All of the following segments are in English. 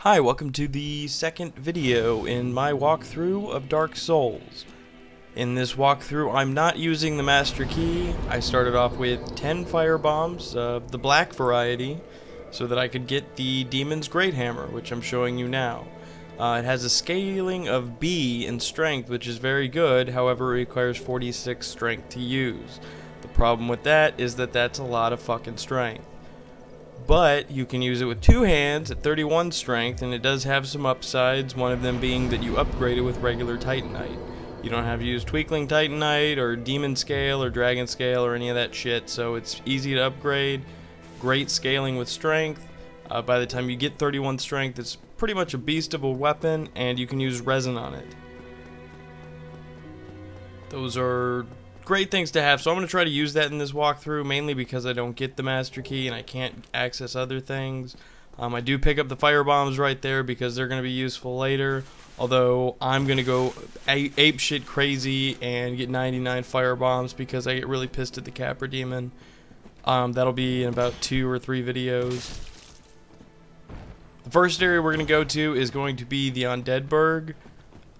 Hi, welcome to the second video in my walkthrough of Dark Souls. In this walkthrough, I'm not using the Master Key. I started off with 10 fire bombs of the black variety so that I could get the Demon's Great Hammer, which I'm showing you now. It has a scaling of B in strength, which is very good, however it requires 46 strength to use. The problem with that is that that's a lot of fucking strength. But you can use it with two hands at 31 strength, and it does have some upsides, one of them being that you upgrade it with regular Titanite. You don't have to use Tweakling Titanite or Demon Scale or Dragon Scale or any of that shit, so it's easy to upgrade, great scaling with strength. By the time you get 31 strength, it's pretty much a beast of a weapon, and you can use resin on it. Those are great things to have, so I'm going to try to use that in this walkthrough, mainly because I don't get the Master Key and I can't access other things. I do pick up the fire bombs right there because they're going to be useful later, although I'm going to go ape shit crazy and get 99 fire bombs because I get really pissed at the Capra Demon. That'll be in about 2 or 3 videos. The first area we're going to go to is going to be the Undead Burg.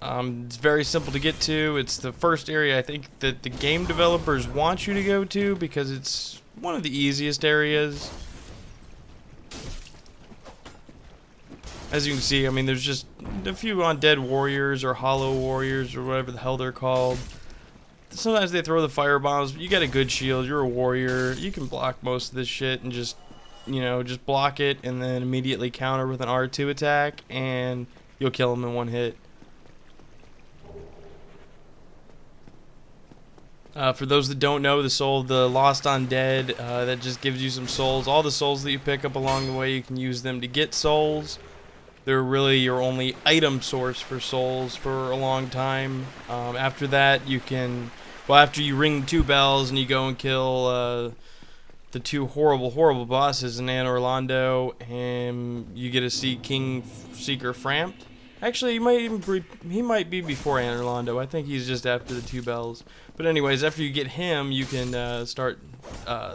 It's very simple to get to. It's the first area I think that the game developers want you to go to because it's one of the easiest areas. As you can see, I mean, there's just a few undead warriors or hollow warriors or whatever the hell they're called. Sometimes they throw the fire bombs, but you got a good shield, you're a warrior, you can block most of this shit and just, you know, just block it and then immediately counter with an R2 attack and you'll kill them in one hit. For those that don't know, the soul of the lost undead, that just gives you some souls. All the souls that you pick up along the way, you can use them to get souls. They're really your only item source for souls for a long time. After that, you can, well, after you ring the 2 bells and you go and kill the 2 horrible bosses in Anne Orlando, and you get to see King Seeker Frampt. Actually, he might be before Anne Orlando. I think he's just after the 2 bells. But anyways, after you get him, you can start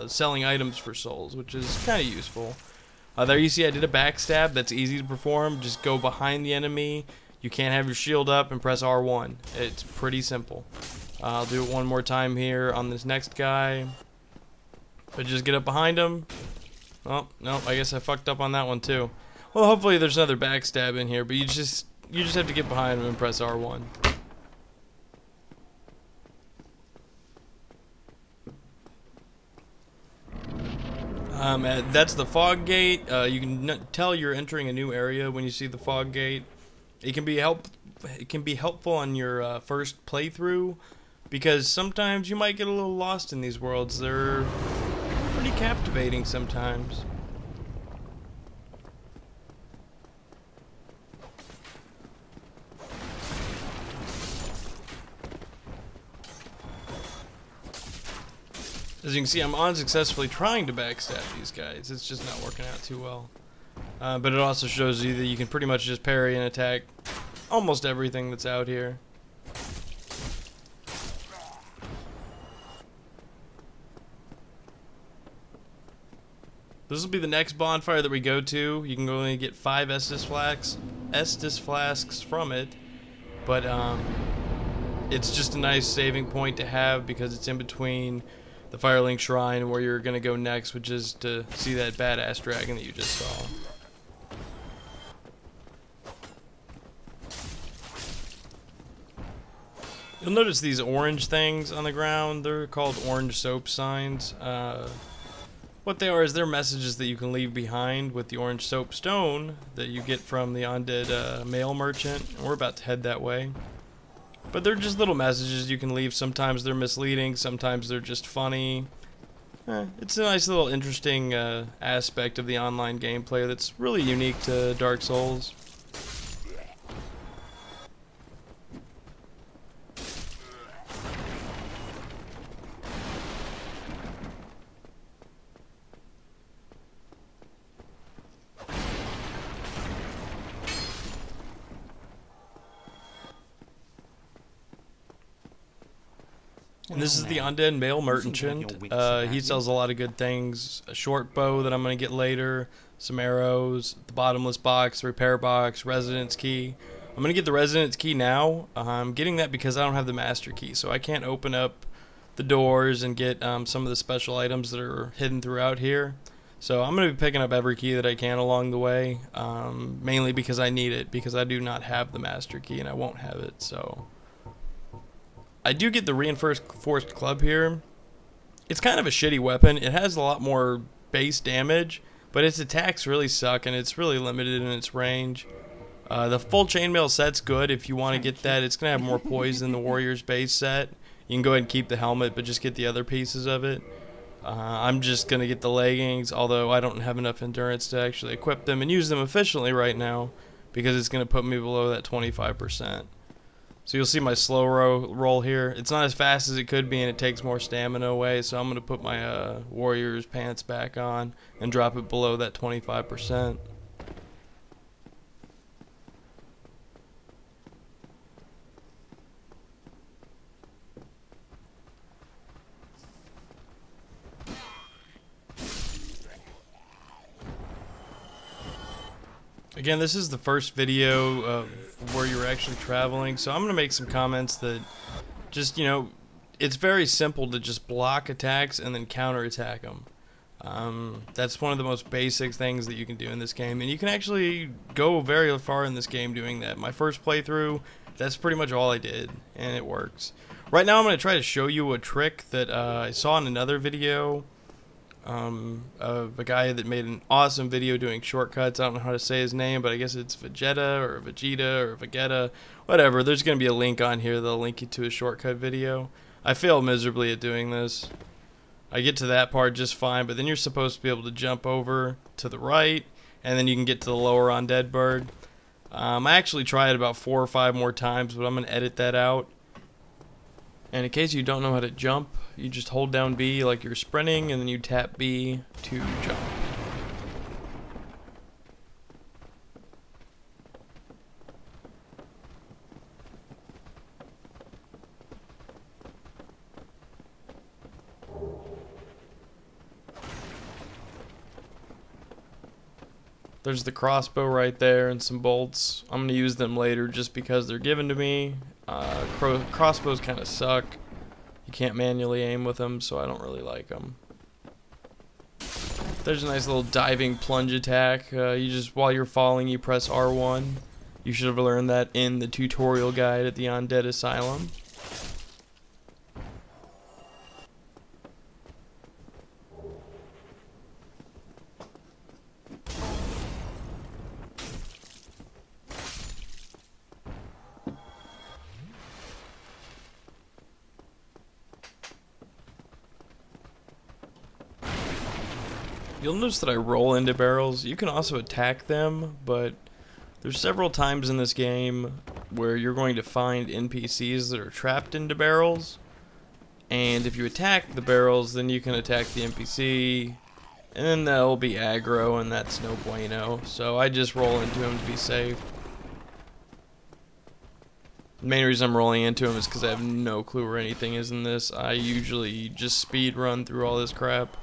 selling items for souls, which is kind of useful. There you see I did a backstab. That's easy to perform. Just go behind the enemy. You can't have your shield up and press R1. It's pretty simple. I'll do it one more time here on this next guy. But just get up behind him. Oh, no, I guess I fucked up on that one too. Well, hopefully there's another backstab in here, but you just have to get behind him and press R1. That's the fog gate. You can tell you're entering a new area when you see the fog gate. It can be helpful on your first playthrough because sometimes you might get a little lost in these worlds. They're pretty captivating sometimes. As you can see, I'm unsuccessfully trying to backstab these guys. It's just not working out too well. But it also shows you that you can pretty much just parry and attack almost everything that's out here. This will be the next bonfire that we go to. You can only get 5 Estus flasks from it. But it's just a nice saving point to have because it's in between the Firelink Shrine where you're gonna go next, which is to see that badass dragon that you just saw. You'll notice these orange things on the ground. They're called orange soap signs. What they are is they're messages that you can leave behind with the orange soap stone that you get from the undead mail merchant. And we're about to head that way. But they're just little messages you can leave. Sometimes they're misleading, sometimes they're just funny. It's a nice little interesting aspect of the online gameplay that's really unique to Dark Souls. And this is the Undead Male Merchant. He sells a lot of good things. A short bow that I'm going to get later, some arrows, the bottomless box, the repair box, residence key. I'm going to get the residence key now. I'm getting that because I don't have the master key, so I can't open up the doors and get some of the special items that are hidden throughout here. So I'm going to be picking up every key that I can along the way, mainly because I need it, because I do not have the master key and I won't have it. So I do get the reinforced club here. It's kind of a shitty weapon. It has a lot more base damage, but its attacks really suck and it's really limited in its range. The full chainmail set's good if you want to get that. It's going to have more poise than the Warrior's base set. You can go ahead and keep the helmet, but just get the other pieces of it. I'm just going to get the leggings, although I don't have enough endurance to actually equip them and use them efficiently right now, because it's going to put me below that 25%. So you'll see my slow roll here. It's not as fast as it could be, and it takes more stamina away, so I'm going to put my Warrior's pants back on and drop it below that 25%. Again, this is the first video of where you're actually traveling, so I'm going to make some comments that just, you know, it's very simple to just block attacks and then counterattack them. That's one of the most basic things that you can do in this game, and you can actually go very far in this game doing that. My first playthrough, that's pretty much all I did, and it works. Right now I'm going to try to show you a trick that I saw in another video of a guy that made an awesome video doing shortcuts. I don't know how to say his name, but I guess it's Vegeta or Vegeta or Vegeta, whatever. There's going to be a link on here that'll link you to a shortcut video. I fail miserably at doing this. I get to that part just fine, but then you're supposed to be able to jump over to the right, and then you can get to the lower Undead Burg. I actually tried about 4 or 5 more times, but I'm going to edit that out. And in case you don't know how to jump, you just hold down B like you're sprinting, and then you tap B to jump. There's the crossbow right there and some bolts. I'm going to use them later just because they're given to me. Crossbows kind of suck. You can't manually aim with them, so I don't really like them. There's a nice little diving plunge attack. You just, while you're falling, you press R1. You should have learned that in the tutorial guide at the Undead Asylum. You'll notice that I roll into barrels. You can also attack them, but there's several times in this game where you're going to find NPCs that are trapped into barrels, and if you attack the barrels, then you can attack the NPC, and then they'll be aggro, and that's no bueno. So I just roll into him to be safe. The main reason I'm rolling into him is because I have no clue where anything is in this. I usually just speed run through all this crap.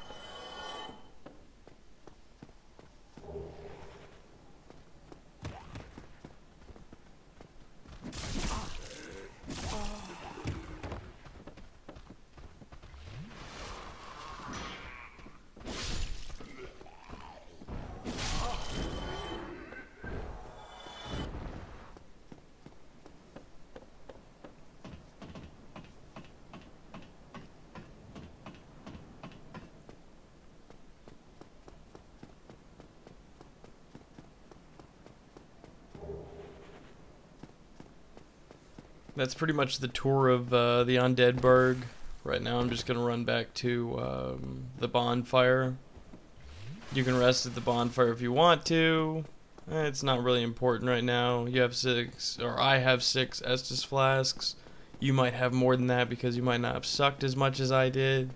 That's pretty much the tour of the Undead Burg. Right now I'm just going to run back to the bonfire. You can rest at the bonfire if you want to. It's not really important right now. You have 6, or I have 6 Estus flasks. You might have more than that because you might not have sucked as much as I did.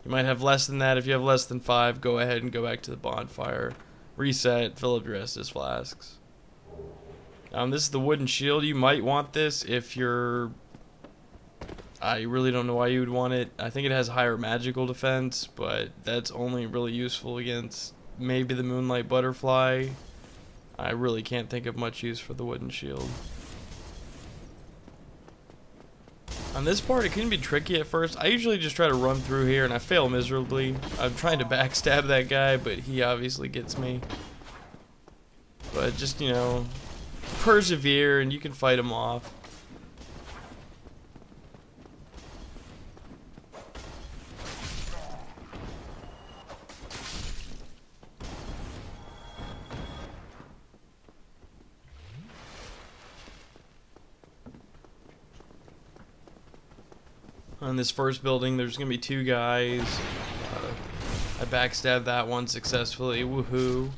You might have less than that. If you have less than 5, go ahead and go back to the bonfire. Reset, fill up your Estus flasks. This is the wooden shield. You might want this if you're I really don't know why you would want it. I think it has higher magical defense, but that's only really useful against maybe the Moonlight Butterfly. I really can't think of much use for the wooden shield. On this part, it can be tricky at first. I usually just try to run through here, and I fail miserably. I'm trying to backstab that guy, but he obviously gets me. But just, you know, persevere, and you can fight him off. On this first building, there's gonna be two guys. I backstabbed that one successfully, woohoo.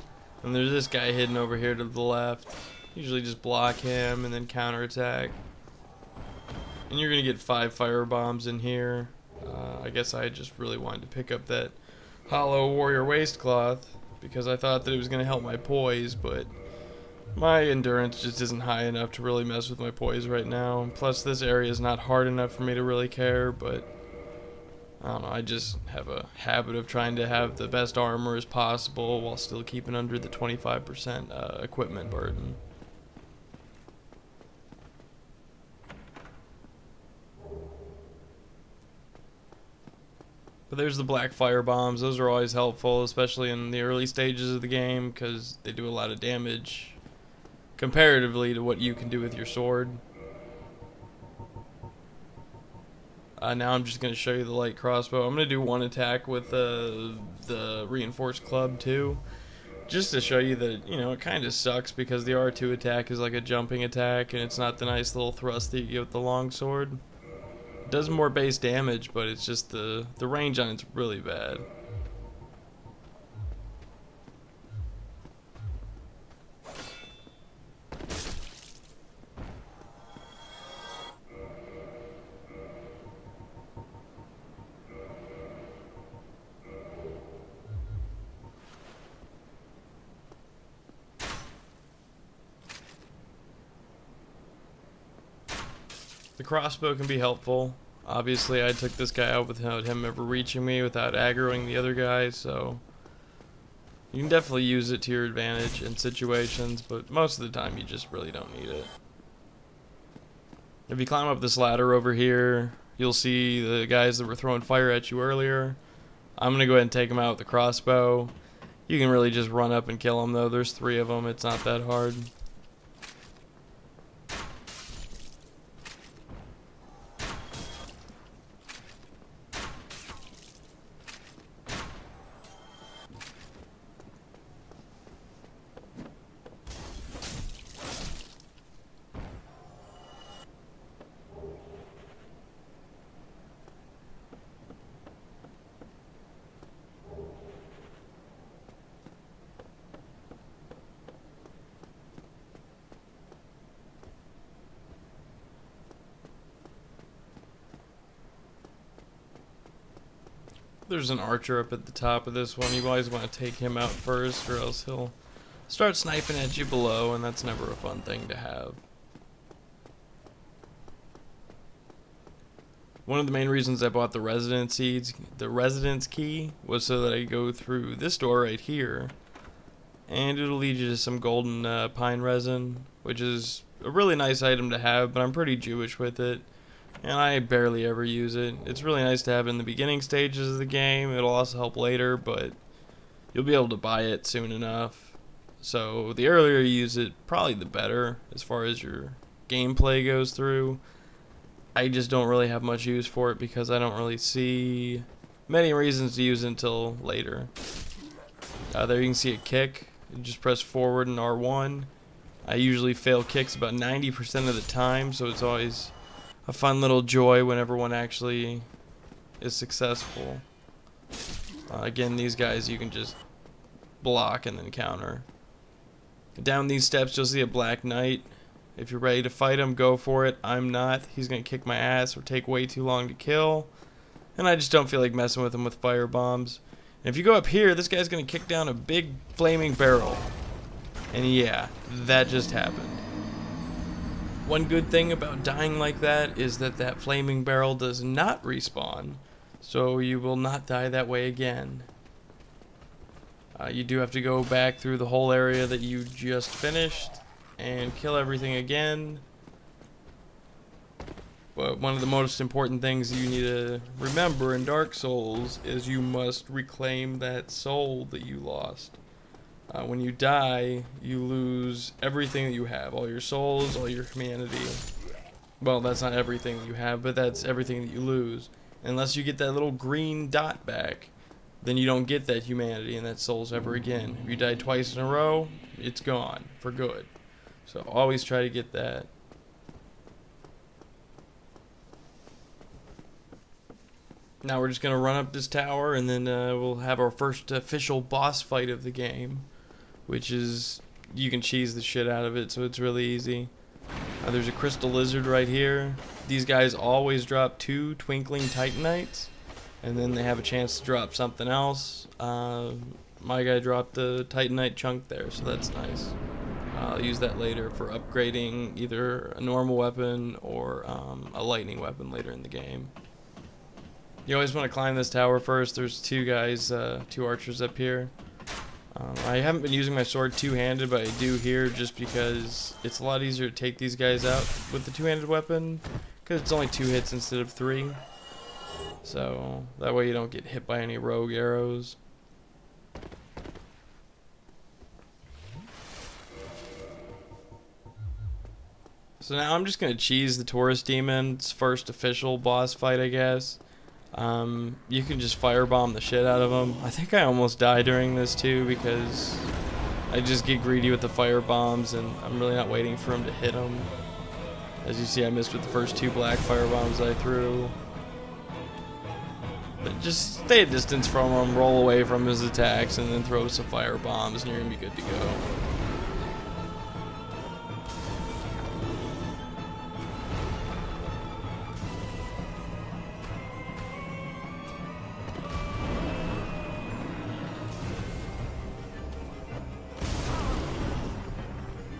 And there's this guy hidden over here to the left. Usually just block him and then counterattack. And you're gonna get 5 fire bombs in here. I guess I just really wanted to pick up that hollow warrior waistcloth because I thought that it was gonna help my poise, but my endurance just isn't high enough to really mess with my poise right now. Plus, this area is not hard enough for me to really care, but I don't know, I just have a habit of trying to have the best armor as possible while still keeping under the 25% equipment burden. But there's the black fire bombs. Those are always helpful, especially in the early stages of the game, because they do a lot of damage comparatively to what you can do with your sword. Now I'm just going to show you the light crossbow. I'm going to do one attack with the reinforced club too, just to show you that, you know, it kind of sucks because the R2 attack is like a jumping attack and it's not the nice little thrust that you get with the longsword. It does more base damage, but it's just the range on it's really bad. The crossbow can be helpful. Obviously, I took this guy out without him ever reaching me, without aggroing the other guy, so you can definitely use it to your advantage in situations, but most of the time you just really don't need it. If you climb up this ladder over here, you'll see the guys that were throwing fire at you earlier. I'm going to go ahead and take them out with the crossbow. You can really just run up and kill them, though. There's 3 of them. It's not that hard. There's an archer up at the top of this one. You always want to take him out first, or else he'll start sniping at you below, and that's never a fun thing to have. One of the main reasons I bought the residence key was so that I could go through this door right here, and it'll lead you to some golden pine resin, which is a really nice item to have, but I'm pretty Jewish with it. And I barely ever use it. It's really nice to have in the beginning stages of the game. It'll also help later, but you'll be able to buy it soon enough. So the earlier you use it, probably the better as far as your gameplay goes through. I just don't really have much use for it because I don't really see many reasons to use it until later. There you can see a kick. You just press forward in R1. I usually fail kicks about 90% of the time, so it's always a fun little joy whenever one actually is successful. Again, these guys you can just block and then counter. Down these steps you'll see a black knight. If you're ready to fight him, go for it. I'm not. He's gonna kick my ass or take way too long to kill, and I just don't feel like messing with him with fire bombs. And if you go up here, this guy's gonna kick down a big flaming barrel, and yeah, that just happened. One good thing about dying like that is that that flaming barrel does not respawn, so you will not die that way again. You do have to go back through the whole area that you just finished and kill everything again. But one of the most important things you need to remember in Dark Souls is you must reclaim that soul that you lost. When you die, you lose everything that you have. All your souls, all your humanity. Well, that's not everything that you have, but that's everything that you lose. Unless you get that little green dot back, then you don't get that humanity and that souls ever again. If you die twice in a row, it's gone for good. So always try to get that. Now we're just going to run up this tower, and then we'll have our first official boss fight of the game, which is, you can cheese the shit out of it, so it's really easy. There's a crystal lizard right here. These guys always drop 2 twinkling titanites, and then they have a chance to drop something else. My guy dropped the titanite chunk there, so that's nice. I'll use that later for upgrading either a normal weapon or a lightning weapon later in the game. You always want to climb this tower first. There's 2 guys, 2 archers up here. I haven't been using my sword two-handed, but I do here just because it's a lot easier to take these guys out with the two-handed weapon, because it's only 2 hits instead of 3. So that way you don't get hit by any rogue arrows. So now I'm just going to cheese the Taurus Demon's first official boss fight, I guess. You can just firebomb the shit out of him. I think I almost die during this too because I just get greedy with the fire bombs and I'm really not waiting for him to hit him. As you see, I missed with the first 2 black fire bombs I threw. But just stay a distance from him, roll away from his attacks, and then throw some fire bombs and you're gonna be good to go.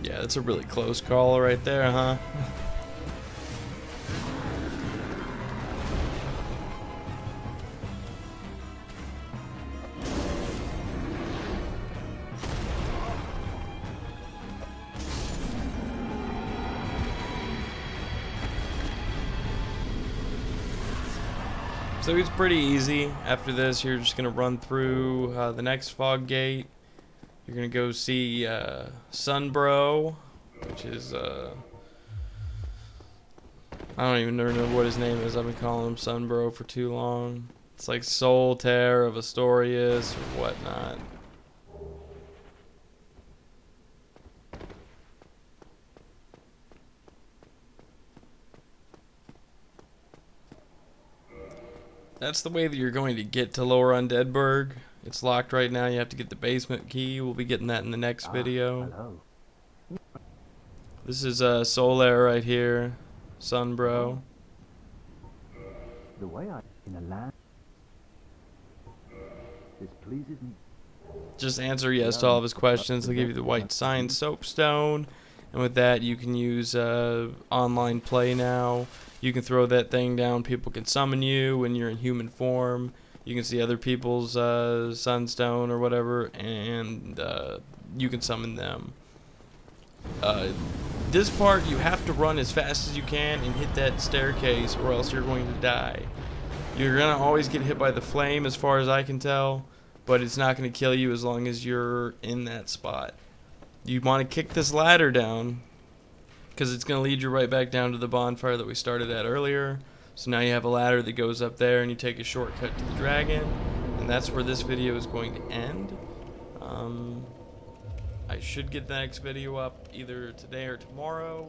Yeah, that's a really close call right there, huh? So it's pretty easy. After this, you're just gonna run through the next fog gate. You're gonna go see Sunbro, which is I don't even know what his name is. I've been calling him Sunbro for too long. It's like Solitaire of Astorius or whatnot. That's the way that you're going to get to Lower Undead Burg. It's locked right now. You have to get the basement key. We'll be getting that in the next video. Hello. This is Solaire right here, Sunbro. The way I in a land this pleases me. Just answer yes to all of his questions. They'll give you the white sign soapstone, and with that you can use online play now. You can throw that thing down. People can summon you when you're in human form. You can see other people's sunstone or whatever, and you can summon them. This part, you have to run as fast as you can and hit that staircase, or else you're going to die. You're going to always get hit by the flame, as far as I can tell, but it's not going to kill you as long as you're in that spot. You want to kick this ladder down, because it's going to lead you right back down to the bonfire that we started at earlier. So now you have a ladder that goes up there, and you take a shortcut to the dragon, and that's where this video is going to end. I should get the next video up either today or tomorrow.